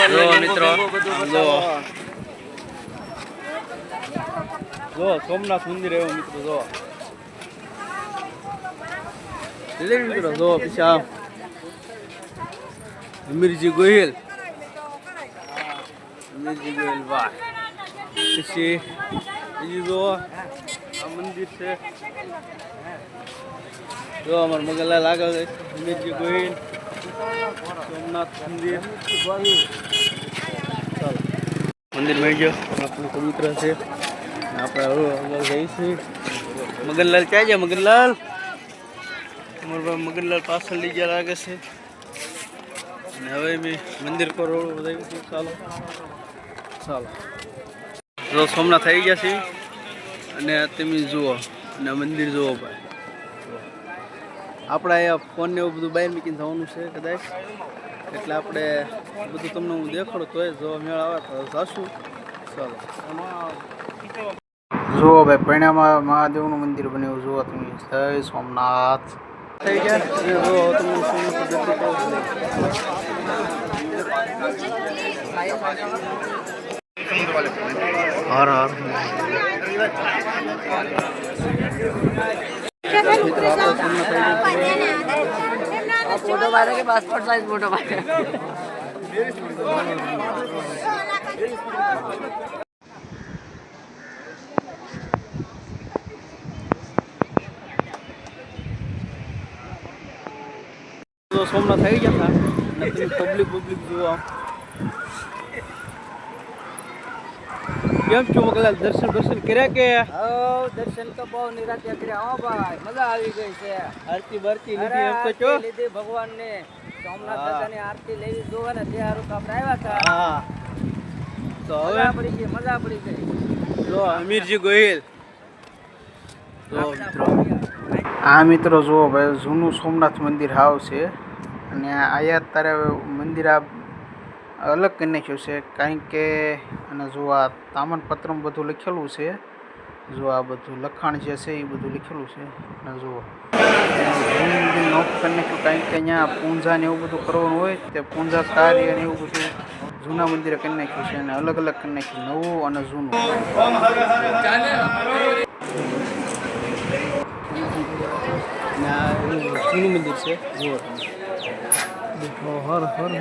મિત્રો જો સોમનાથ મંદિર એવું મિત્રો જો મિત્રો જો પછી અમીરજી ગોહિલ વાહ પછી બીજું જો આ મંદિર છે જો અમાર મગનલાલ આગળ અમીરજી ગોહિલ સોમનાથ મંદિર ચાલો મંદિર માં ગયો આપણું પવિત્ર છે આપણે આગળ જઈશું મગનલાલ ક્યાં જાય મગનલાલ મગનલાલ પાછળ લઈ ગયા લાગે છે અને હવે મેં મંદિર પર જઈશું ચાલો ચાલો જો સોમનાથ થઈ ગયા છે અને તમે જુઓ અને મંદિર જુઓ ભાઈ આપણે અહીંયા ફોન ને એવું બધું બહાર મૂકીને જવાનું છે કદાચ એટલે આપણે બધું તમને હું દેખાડું તોય જો મેળ આવે તો જશું ચાલો જુઓ ભાઈ પૈણામાં મહાદેવનું મંદિર બન્યું જુઓ તમે જય સોમનાથ થઈ ગયા જુઓ તમને હર હર फोटो मारे के पासपोर्ट साइज फोटो मारे तो सोमनाथ થઈ ગયા હતા પબ્લિક જોવા કેમ છો મગનલાલ દર્શન કર્યા કે दर्शन तो बहुत निराते કર્યા હો ભાઈ મજા આવી ગઈ છે આરતી બરતી લીધી એમ તો છો લીધી ભગવાન ને સોમનાથ દાદાની આરતી લેવી જોવે ને તે હારું તો આપણે આવ્યા હતા હા તો હવે મજા પડી ગઈ જો અમીરજી ગોહિલ તો આ મિત્રો જો ભાઈ જૂનું સોમનાથ મંદિર હાવ છે અને આયા તારે મંદિર આ અલગ કરી નાખ્યું છે કારણ કે અને જો આ તામનપત્રમાં બધું લખેલું છે જો આ બધું લખાણ જે છે એ બધું લખેલું છે અને જુઓ નોટ કરી નાખ્યું કારણ કે અહીંયા પૂંજા ને એવું બધું કરવાનું હોય તે પૂંજા કાર્ય ને એવું બધું જૂના મંદિરે કરી નાખ્યું છે અને અલગ અલગ કરી નાખ્યું નવું અને જૂનું જૂનું મંદિર છે જુઓ હર હર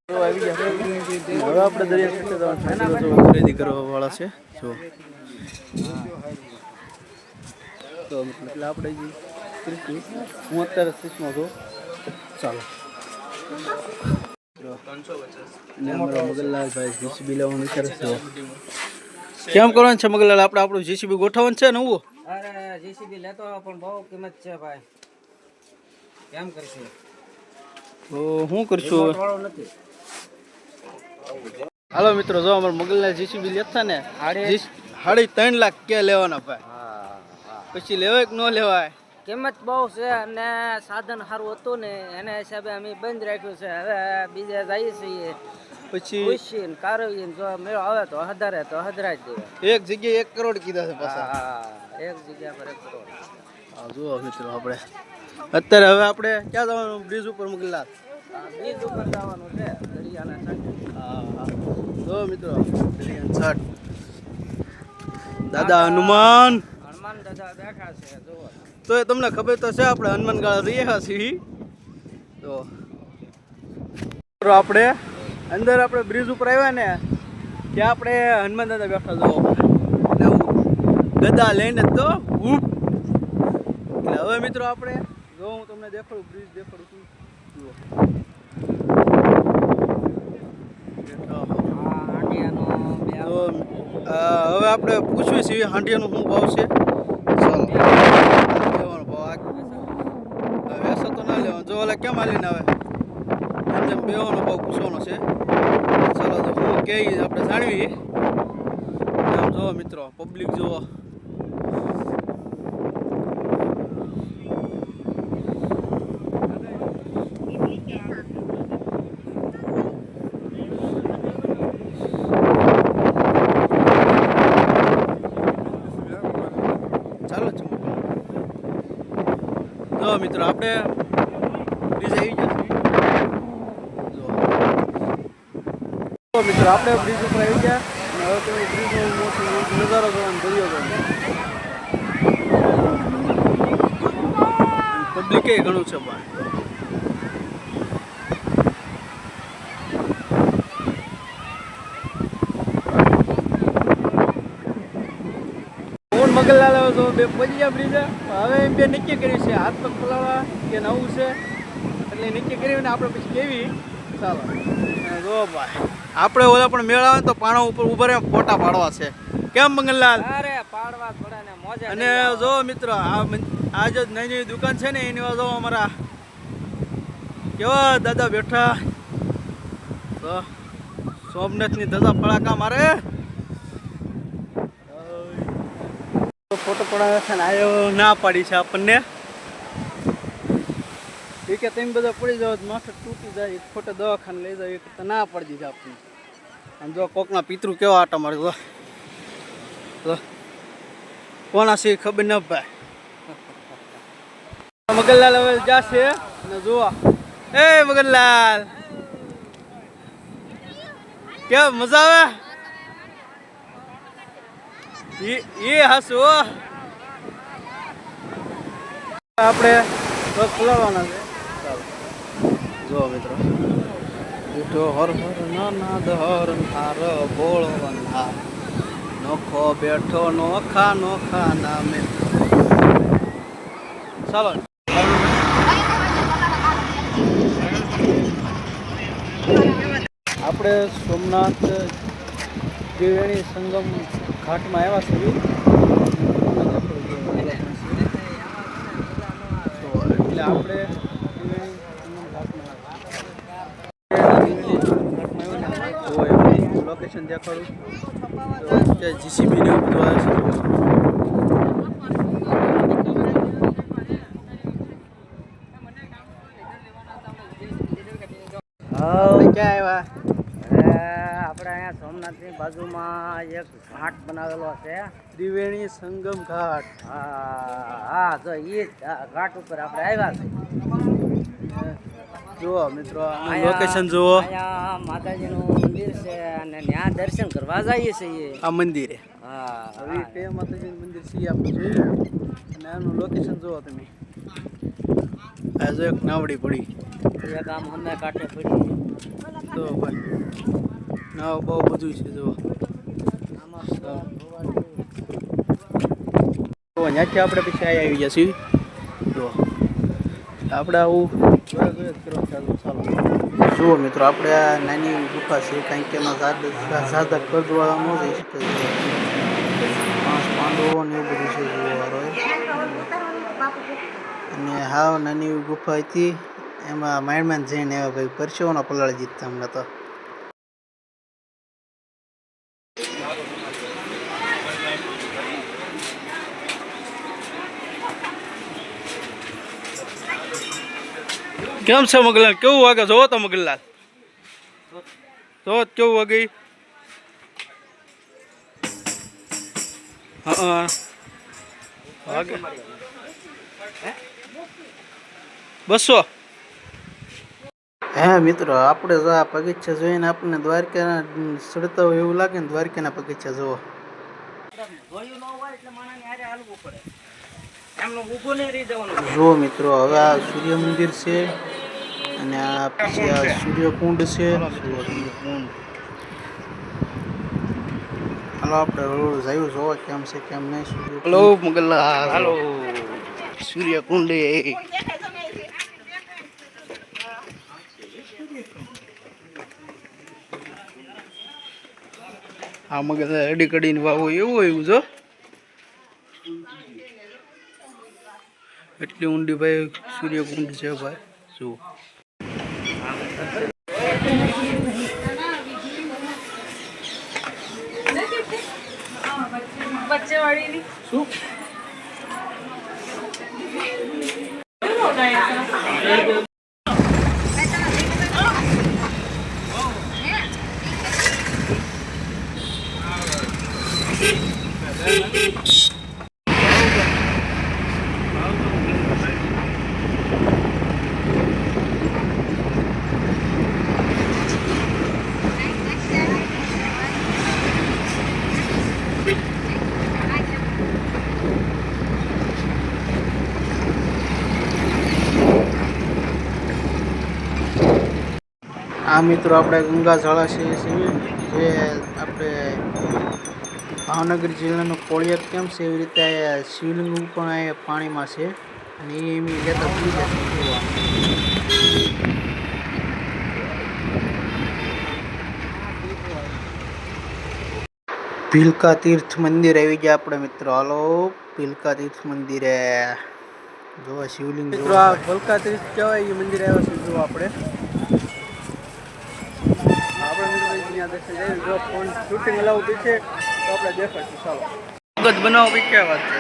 હવે આપણે દરિયા ખરીદી કરવા વાળા છે જો તો એટલે આપણે હું અત્યારે સ્વિચમાં છું ચાલો મગનલાલ ભાઈ જીસીબી લેવાનું વિચારે છે કેમ કરવાનું છે મગનલાલ આપણે આપણું જીસીબી ગોઠવવાનું છે નવું અરે જીસીબી લેતો પણ બહુ કિંમત છે ભાઈ કેમ કરશે તો શું કરશું હાલો મિત્રો જો અમારે મગનલાલ જીસીબી લેતા ને 3.5 લાખ કે લેવાના ભાઈ પછી લેવાય કે ન લેવાય કિંમત બહુ છે અને સાધન સારું હતું ને એના હિસાબે અમે બંધ રાખ્યું છે હવે બીજે જઈએ છીએ પછી પૂછીને કારવીને જો મેળો આવે તો હજારે તો હજરાજ દેવા એક જગ્યાએ 1 કરોડ કીધા છે પાછા એક જગ્યા પર 1 કરોડ હા જુઓ મિત્રો આપણે અત્યારે હવે આપણે ક્યાં જવાનું બ્રિજ ઉપર મગનલાલ બ્રિજ ઉપર જવાનું છે દરિયાના છઠ હા જો મિત્રો દરિયાના છઠ દાદા હનુમાન દાદા બેઠા છે જુઓ તો એ તમને ખબર તો છે આપણે હનુમાન ગાળા રહ્યા છીએ તો આપણે અંદર આપણે બ્રિજ ઉપર આવ્યા ને ત્યાં આપણે હનુમાન દાદા બેઠા જો ગદા લઈને તો એટલે હવે મિત્રો આપણે જો હું તમને દેખાડું બ્રિજ દેખાડું છું જુઓ હવે આપણે પૂછ્યું છીએ હાંડિયાનો શું ભાવ છે ચાલો લેવાનો ભાવ વેસો તો ના લેવાનો જો ઓલા કેમ હાલીને આવે જેમ બેવાનો ભાવ પૂછવાનો છે ચાલો તો હું કહે આપણે જાણવી આમ જુઓ મિત્રો પબ્લિક જુઓ જો મિત્રો આપણે બ્રિજ આવી જશે જો મિત્રો આપણે બ્રિજ ઉપર આવી ગયા અને હવે તમે બ્રિજનો મોટો નજારો જોવાનો દરિયો જોવાનો પબ્લિક એ ઘણું છે પણ મગનલાલ આવે તો બે પહોંચી ગયા બ્રિજ હવે એમ બે નક્કી કર્યું છે હાથ પગ ખોલાવા કે નવું છે એટલે નક્કી કર્યું ને આપણે પછી કેવી ચાલો જો ભાઈ આપણે ઓલા પણ મેળા આવે તો પાણા ઉપર ઉભા રહે ફોટા પાડવા છે કેમ મંગનલાલ અરે પાડવા થોડા ને મોજા અને જો મિત્રો આ જે નાની દુકાન છે ને એની જો અમારા કેવા દાદા બેઠા તો સોમનાથની ધજા ફળાકા મારે ફોટો પડાવે છે ને આયો ના પાડી છે આપણને એ કે તેમ બધા પડી જાવ માથે તૂટી જાય ખોટે દવાખાને લઈ જાય એક તો ના પડી દીધા આપણને આમ જો કોકના પિતૃ કેવા આટા મારે તો કોના છે ખબર ન ભાઈ મગનલાલ હવે જાશે ને જોવા એ મગનલાલ કેમ મજા આવે એ હસો આપણે ખોલાવાના છે જો મિત્રો બેઠો હર હર નાના ધર હાર બોળ વંધા નોખો બેઠો નોખા નોખા નામે ચાલો આપણે સોમનાથ ત્રિવેણી સંગમ ઘાટમાં આવ્યા છીએ એટલે આપણે લોકેશન દેખાડું તો જીસીબી ને બધું આવે છે ક્યાં આવ્યા આપણે અહીંયા સોમનાથની બાજુમાં એક ઘાટ બનાવેલો છે ત્રિવેણી સંગમ ઘાટ હા તો એ ઘાટ ઉપર આપણે આવ્યા છે જુઓ મિત્રો લોકેશન જુઓ અહીંયા માતાજીનું મંદિર છે અને ત્યાં દર્શન કરવા જઈએ છીએ આ મંદિરે હા હવે કયા માતાજીનું મંદિર છે આપણે જોયું અને આનું લોકેશન જુઓ તમે આ જો એક નાવડી પડી એક આમ અમે કાંઠે પડી તો ભાઈ નાવ બહુ બધું છે જુઓ ત્યાંથી આપણે પછી આવી ગયા છીએ જો આપણે આવું જુઓ મિત્રો આપણે આ નાની ગુફા છે કારણ કે એમાં ઝાઝા કરદવાળા ન જઈ શકે પાંચ પાંડવો ને એવું બધું છે જોવાવાળો અને હાવ નાની એવી ગુફા હતી એમાં માંડ જઈને આવ્યા ભાઈ પરસેવાનો પલાળી દીધા હમણાં તો કેમ છે મગનલાલ કેવું વાગે જોવો તો મગનલાલ જો કેવું વાગે હા વાગે 200 હે મિત્રો આપણે જો આ પગથિયા જોઈને આપણને દ્વારકા સડતા હોય એવું લાગે ને દ્વારકાના પગથિયા જોવો જો મિત્રો હવે આ સૂર્ય મંદિર છે અને આ પછી આ સૂર્યકુંડ છે હાલો આપણે જયું જોવા કેમ છે કેમ નહીં સૂર્ય હલો મગનલાલ હાલો સૂર્યકુંડ આ મગજ અડી કડીને વાવો એવું એવું જો એટલી ઊંડી ભાઈ સૂર્યકુંડ છે ભાઈ જુઓ શું આ મિત્રો આપણે ગંગા જળાશય છે જે આપણે ભાવનગર જિલ્લાનું કોળિયાક કેમ છે એવી રીતે શિવલિંગ પણ અહીંયા પાણીમાં છે અને એ એમ લેતા ભૂલી જશે ભીલકા તીર્થ મંદિર આવી ગયા આપણે મિત્રો. હાલો ભીલકા તીર્થ મંદિરે જોવા શિવલિંગ મિત્રો. આ ભીલકા તીર્થ કહેવાય એ મંદિર આવ્યા છે જો આપણે મિત્રો ત્યાં દર્શન કરી જો ફોન શૂટિંગ અલાઉ છે તો આપણે દેખાડશું. ચાલો મગજ બનાવો કઈ ક્યાં વાત છે.